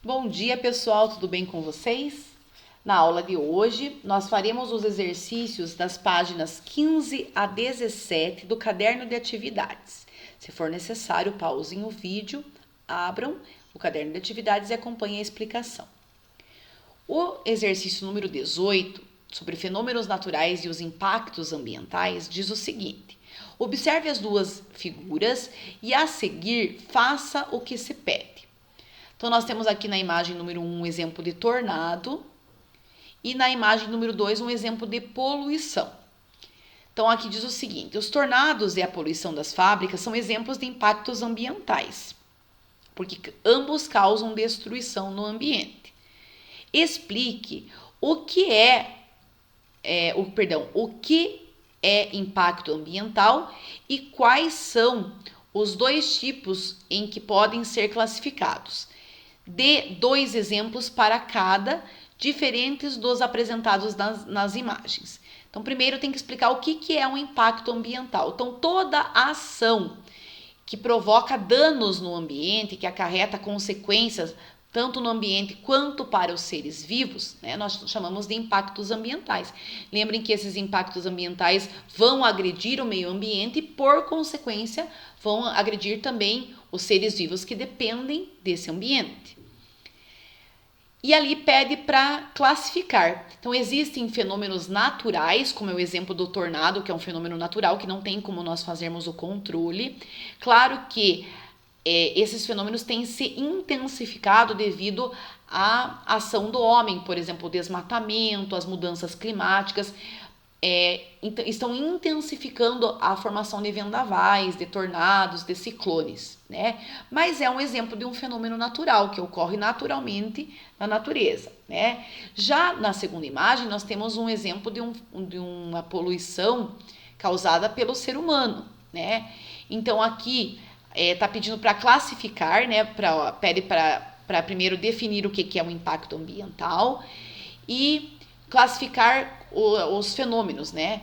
Bom dia, pessoal, tudo bem com vocês? Na aula de hoje, nós faremos os exercícios das páginas 15 a 17 do caderno de atividades. Se for necessário, pausem o vídeo, abram o caderno de atividades e acompanhem a explicação. O exercício número 18, sobre fenômenos naturais e os impactos ambientais, diz o seguinte: observe as duas figuras e, a seguir, faça o que se pede. Então, nós temos aqui na imagem número 1 um exemplo de tornado e na imagem número 2 um exemplo de poluição. Então, aqui diz o seguinte: os tornados e a poluição das fábricas são exemplos de impactos ambientais, porque ambos causam destruição no ambiente. Explique o que é impacto ambiental e quais são os dois tipos em que podem ser classificados. Dê 2 exemplos para cada, diferentes dos apresentados nas imagens. Então, primeiro tem que explicar o que é um impacto ambiental. Então, toda ação que provoca danos no ambiente, que acarreta consequências tanto no ambiente quanto para os seres vivos, né, nós chamamos de impactos ambientais. Lembrem que esses impactos ambientais vão agredir o meio ambiente e, por consequência, vão agredir também os seres vivos que dependem desse ambiente. E ali pede para classificar. Então, existem fenômenos naturais, como é o exemplo do tornado, que é um fenômeno natural, que não tem como nós fazermos o controle. Claro que esses fenômenos têm se intensificado devido à ação do homem, por exemplo, o desmatamento, as mudanças climáticas, estão intensificando a formação de vendavais, de tornados, de ciclones, né? Mas é um exemplo de um fenômeno natural que ocorre naturalmente na natureza, né? Já na segunda imagem, nós temos um exemplo de uma poluição causada pelo ser humano, né? Então aqui está pedindo para classificar, né? Pede para primeiro definir o que é um impacto ambiental e classificar os fenômenos, né?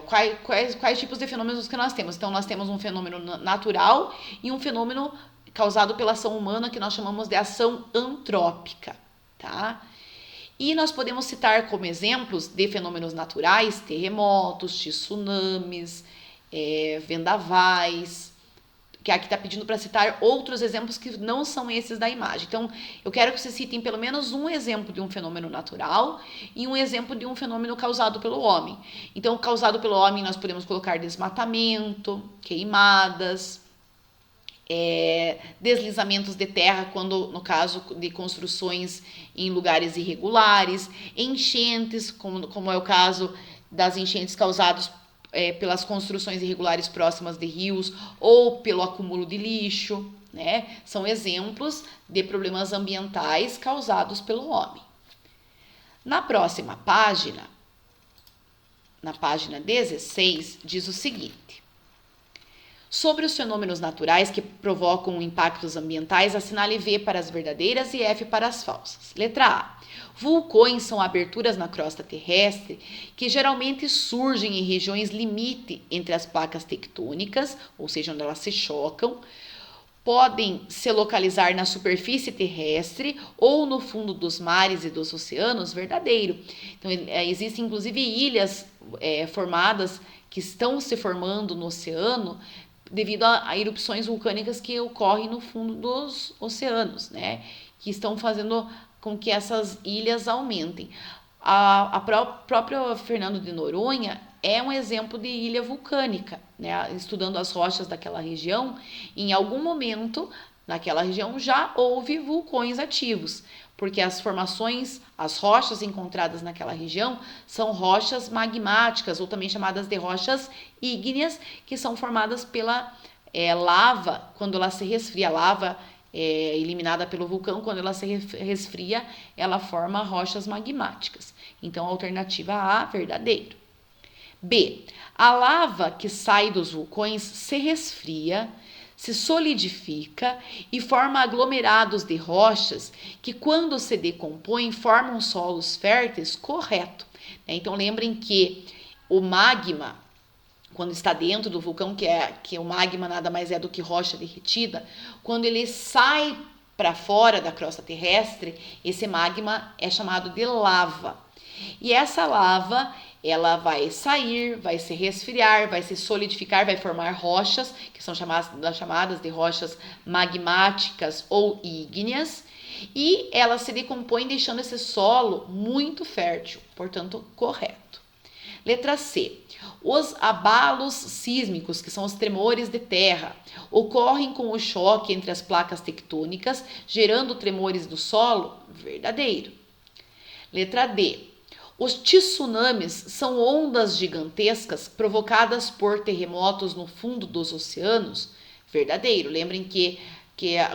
Quais tipos de fenômenos que nós temos? Então, nós temos um fenômeno natural e um fenômeno causado pela ação humana que nós chamamos de ação antrópica, tá? E nós podemos citar como exemplos de fenômenos naturais terremotos, tsunamis, vendavais, que aqui está pedindo para citar outros exemplos que não são esses da imagem. Então, eu quero que vocês citem pelo menos um exemplo de um fenômeno natural e um exemplo de um fenômeno causado pelo homem. Então, causado pelo homem, nós podemos colocar desmatamento, queimadas, deslizamentos de terra, quando no caso de construções em lugares irregulares, enchentes, como é o caso das enchentes causadas pelas construções irregulares próximas de rios ou pelo acúmulo de lixo, né? São exemplos de problemas ambientais causados pelo homem. Na próxima página, na página 16, diz o seguinte: sobre os fenômenos naturais que provocam impactos ambientais, assinale V para as verdadeiras e F para as falsas. Letra A. Vulcões são aberturas na crosta terrestre que geralmente surgem em regiões limite entre as placas tectônicas, ou seja, onde elas se chocam. Podem se localizar na superfície terrestre ou no fundo dos mares e dos oceanos, verdadeiro. Então, existem inclusive ilhas formadas que estão se formando no oceano devido a erupções vulcânicas que ocorrem no fundo dos oceanos, né? Que estão fazendo com que essas ilhas aumentem. A própria Fernando de Noronha é um exemplo de ilha vulcânica, né? Estudando as rochas daquela região, em algum momento naquela região já houve vulcões ativos, porque as formações, as rochas encontradas naquela região são rochas magmáticas, ou também chamadas de rochas ígneas, que são formadas pela lava, quando ela se resfria. A lava eliminada pelo vulcão, quando ela se resfria, ela forma rochas magmáticas. Então, a alternativa A, verdadeiro. B. A lava que sai dos vulcões se resfria, se solidifica e forma aglomerados de rochas que, quando se decompõem, formam solos férteis, correto. Então, lembrem que o magma, quando está dentro do vulcão, que o magma nada mais é do que rocha derretida, quando ele sai para fora da crosta terrestre, esse magma é chamado de lava. E essa lava, ela vai sair, vai se resfriar, vai se solidificar, vai formar rochas, que são chamadas de rochas magmáticas ou ígneas, e ela se decompõe deixando esse solo muito fértil, portanto, correto. Letra C. Os abalos sísmicos, que são os tremores de terra, ocorrem com o choque entre as placas tectônicas, gerando tremores do solo? Verdadeiro. Letra D. Os tsunamis são ondas gigantescas provocadas por terremotos no fundo dos oceanos? Verdadeiro. Lembrem que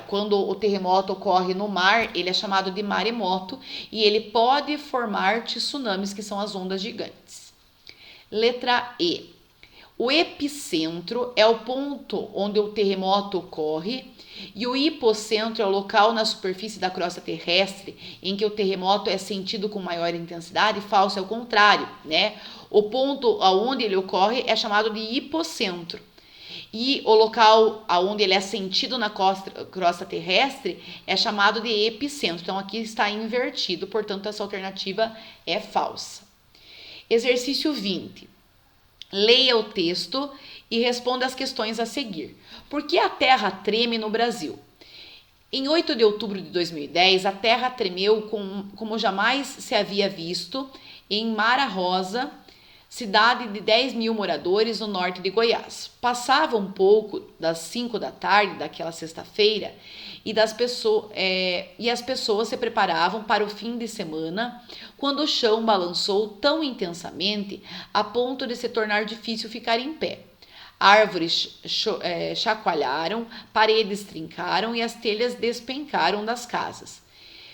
quando o terremoto ocorre no mar, ele é chamado de maremoto e ele pode formar tsunamis, que são as ondas gigantes. Letra E. O epicentro é o ponto onde o terremoto ocorre e o hipocentro é o local na superfície da crosta terrestre em que o terremoto é sentido com maior intensidade. Falso, é o contrário, né? O ponto onde ele ocorre é chamado de hipocentro. E o local onde ele é sentido na crosta terrestre é chamado de epicentro. Então, aqui está invertido, portanto, essa alternativa é falsa. Exercício 20. Leia o texto e responda as questões a seguir. Por que a Terra treme no Brasil? Em 8 de outubro de 2010, a Terra tremeu como jamais se havia visto em Mara Rosa, cidade de 10 mil moradores no norte de Goiás. Passava um pouco das 5 da tarde daquela sexta-feira e as pessoas se preparavam para o fim de semana quando o chão balançou tão intensamente a ponto de se tornar difícil ficar em pé. Árvores chacoalharam, paredes trincaram e as telhas despencaram das casas.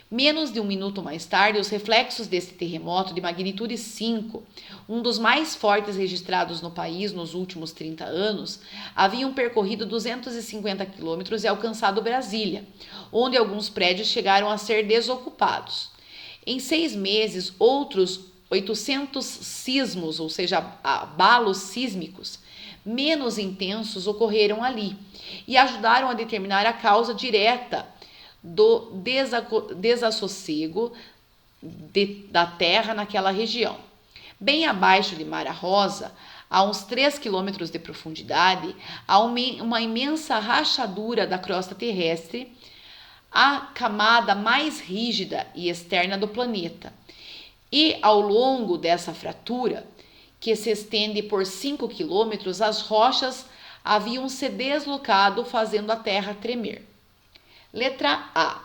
Menos de um minuto mais tarde, os reflexos desse terremoto de magnitude 5, um dos mais fortes registrados no país nos últimos 30 anos, haviam percorrido 250 quilômetros e alcançado Brasília, onde alguns prédios chegaram a ser desocupados. Em 6 meses, outros 800 sismos, ou seja, abalos sísmicos, menos intensos ocorreram ali e ajudaram a determinar a causa direta do desassossego da terra naquela região. Bem abaixo de Mara Rosa, a uns 3 quilômetros de profundidade, há uma imensa rachadura da crosta terrestre, a camada mais rígida e externa do planeta. E ao longo dessa fratura, que se estende por 5 quilômetros, as rochas haviam se deslocado, fazendo a terra tremer. Letra A.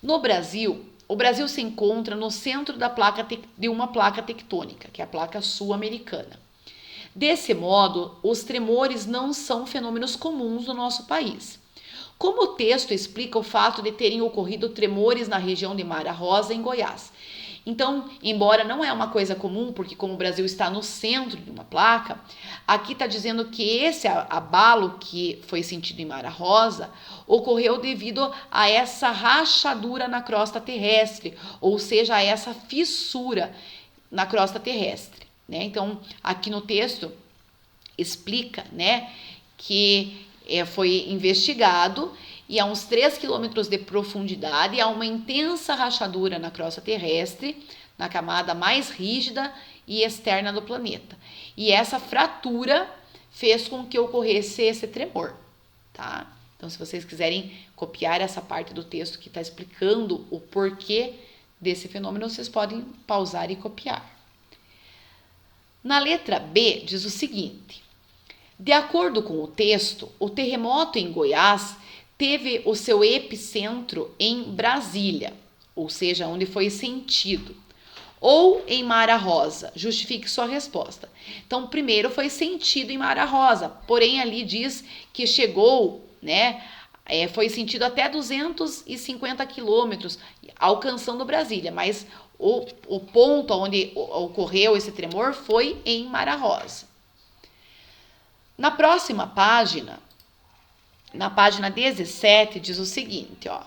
No Brasil, o Brasil se encontra no centro de uma placa tectônica, que é a placa sul-americana. Desse modo, os tremores não são fenômenos comuns no nosso país. Como o texto explica o fato de terem ocorrido tremores na região de Mara Rosa, em Goiás? Então, embora não é uma coisa comum, porque como o Brasil está no centro de uma placa, aqui está dizendo que esse abalo que foi sentido em Mara Rosa ocorreu devido a essa rachadura na crosta terrestre, ou seja, a essa fissura na crosta terrestre, né? Então, aqui no texto explica, né, que foi investigado e a uns 3 quilômetros de profundidade há uma intensa rachadura na crosta terrestre, na camada mais rígida e externa do planeta. E essa fratura fez com que ocorresse esse tremor, tá? Então, se vocês quiserem copiar essa parte do texto que está explicando o porquê desse fenômeno, vocês podem pausar e copiar. Na letra B, diz o seguinte: de acordo com o texto, o terremoto em Goiás teve o seu epicentro em Brasília, ou seja, onde foi sentido, ou em Mara Rosa. Justifique sua resposta. Então, primeiro foi sentido em Mara Rosa, porém ali diz que chegou, né, foi sentido até 250 quilômetros, alcançando Brasília, mas o ponto onde ocorreu esse tremor foi em Mara Rosa. Na próxima página, na página 17, diz o seguinte, ó.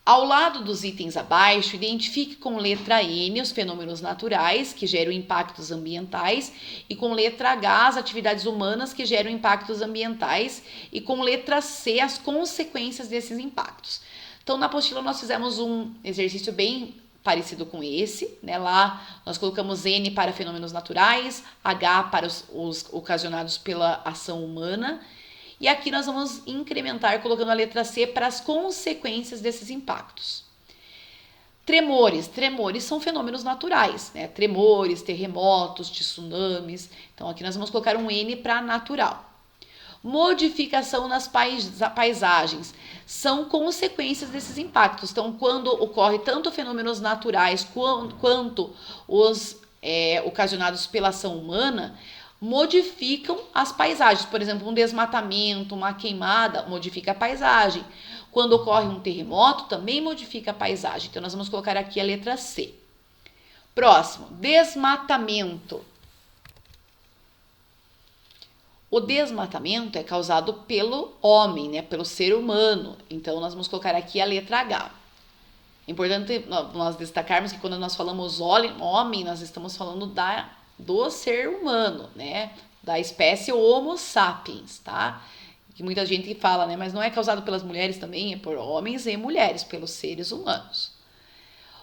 Ao lado dos itens abaixo, identifique com letra N os fenômenos naturais que geram impactos ambientais e com letra H as atividades humanas que geram impactos ambientais e com letra C as consequências desses impactos. Então, na apostila nós fizemos um exercício bem parecido com esse, né? Lá nós colocamos N para fenômenos naturais, H para os ocasionados pela ação humana, e aqui nós vamos incrementar colocando a letra C para as consequências desses impactos. Tremores são fenômenos naturais, né? Tremores, terremotos, tsunamis. Então aqui nós vamos colocar um N para natural. Modificação nas paisagens são consequências desses impactos. Então, quando ocorre tanto fenômenos naturais quanto os ocasionados pela ação humana, modificam as paisagens. Por exemplo, um desmatamento, uma queimada, modifica a paisagem. Quando ocorre um terremoto, também modifica a paisagem. Então, nós vamos colocar aqui a letra C. Próximo, desmatamento. O desmatamento é causado pelo homem, né, pelo ser humano. Então, nós vamos colocar aqui a letra H. É importante nós destacarmos que quando nós falamos homem, nós estamos falando do ser humano, né, da espécie Homo sapiens, tá? Que muita gente fala, né, mas não é causado pelas mulheres também, é por homens e mulheres, pelos seres humanos.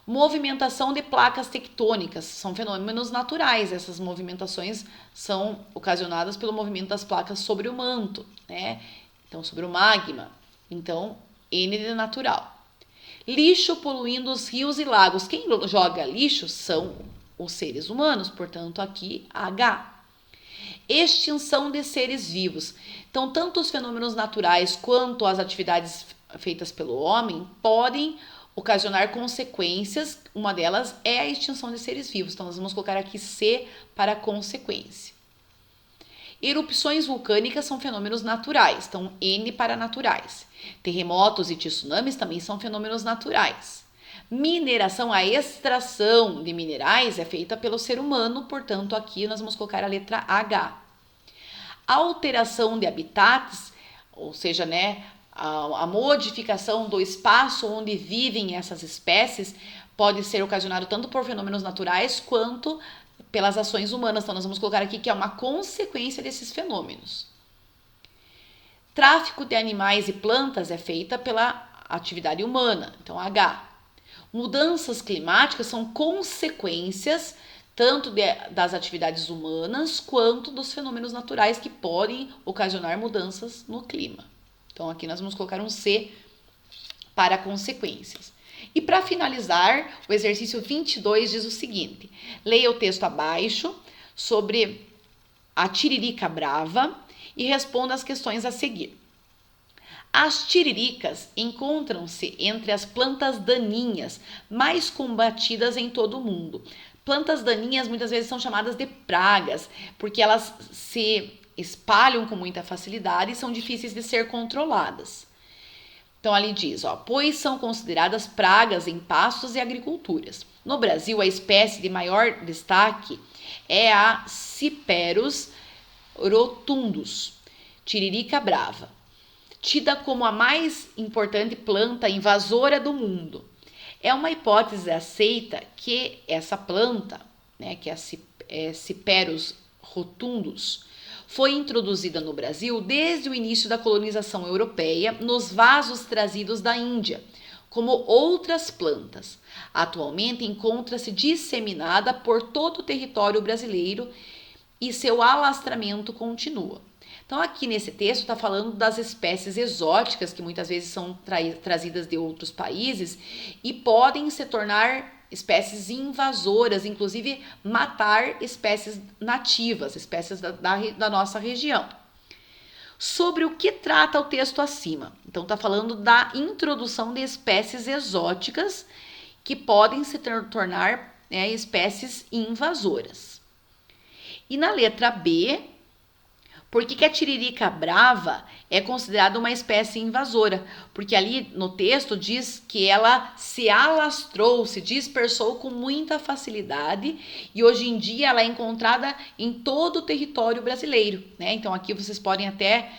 Movimentação de placas tectônicas, são fenômenos naturais. Essas movimentações são ocasionadas pelo movimento das placas sobre o manto, né? Então, sobre o magma. Então, N de natural. Lixo poluindo os rios e lagos. Quem joga lixo são os seres humanos, portanto, aqui H. Extinção de seres vivos. Então, tanto os fenômenos naturais quanto as atividades feitas pelo homem podem ocasionar consequências. Uma delas é a extinção de seres vivos. Então, nós vamos colocar aqui C para consequência. Erupções vulcânicas são fenômenos naturais. Então, N para naturais. Terremotos e tsunamis também são fenômenos naturais. Mineração, a extração de minerais é feita pelo ser humano. Portanto, aqui nós vamos colocar a letra H. Alteração de habitats, ou seja, né, a modificação do espaço onde vivem essas espécies pode ser ocasionado tanto por fenômenos naturais quanto pelas ações humanas. Então, nós vamos colocar aqui que é uma consequência desses fenômenos. Tráfico de animais e plantas é feita pela atividade humana. Então, H. Mudanças climáticas são consequências tanto das atividades humanas quanto dos fenômenos naturais que podem ocasionar mudanças no clima. Então, aqui nós vamos colocar um C para consequências. E para finalizar, o exercício 22 diz o seguinte: leia o texto abaixo sobre a tiririca brava e responda as questões a seguir. As tiriricas encontram-se entre as plantas daninhas mais combatidas em todo o mundo. Plantas daninhas muitas vezes são chamadas de pragas, porque elas se espalham com muita facilidade e são difíceis de ser controladas. Então, ali diz, pois são consideradas pragas em pastos e agriculturas. No Brasil, a espécie de maior destaque é a Ciperus rotundus, tiririca brava, tida como a mais importante planta invasora do mundo. É uma hipótese aceita que essa planta, né, que é a Ciperus rotundus, foi introduzida no Brasil desde o início da colonização europeia nos vasos trazidos da Índia, como outras plantas. Atualmente encontra-se disseminada por todo o território brasileiro e seu alastramento continua. Então, aqui nesse texto está falando das espécies exóticas que muitas vezes são trazidas de outros países e podem se tornar espécies invasoras, inclusive matar espécies nativas, espécies da nossa região. Sobre o que trata o texto acima? Então, está falando da introdução de espécies exóticas que podem se tornar espécies invasoras. E na letra B, por que a tiririca brava é considerada uma espécie invasora? Porque ali no texto diz que ela se alastrou, se dispersou com muita facilidade e hoje em dia ela é encontrada em todo o território brasileiro, né? Então aqui vocês podem até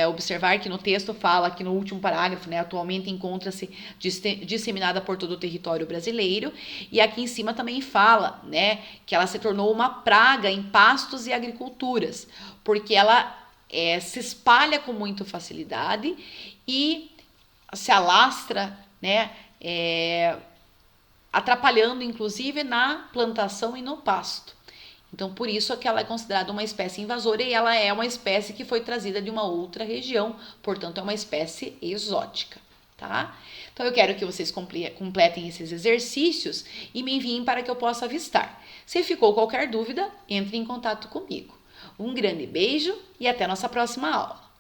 observar que no texto fala, aqui no último parágrafo, né, atualmente encontra-se disseminada por todo o território brasileiro, e aqui em cima também fala, né, que ela se tornou uma praga em pastos e agriculturas, porque ela se espalha com muita facilidade e se alastra né? Atrapalhando, inclusive, na plantação e no pasto. Então, por isso que ela é considerada uma espécie invasora e ela é uma espécie que foi trazida de uma outra região, portanto, é uma espécie exótica, tá? Então, eu quero que vocês completem esses exercícios e me enviem para que eu possa avistar. Se ficou qualquer dúvida, entre em contato comigo. Um grande beijo e até nossa próxima aula.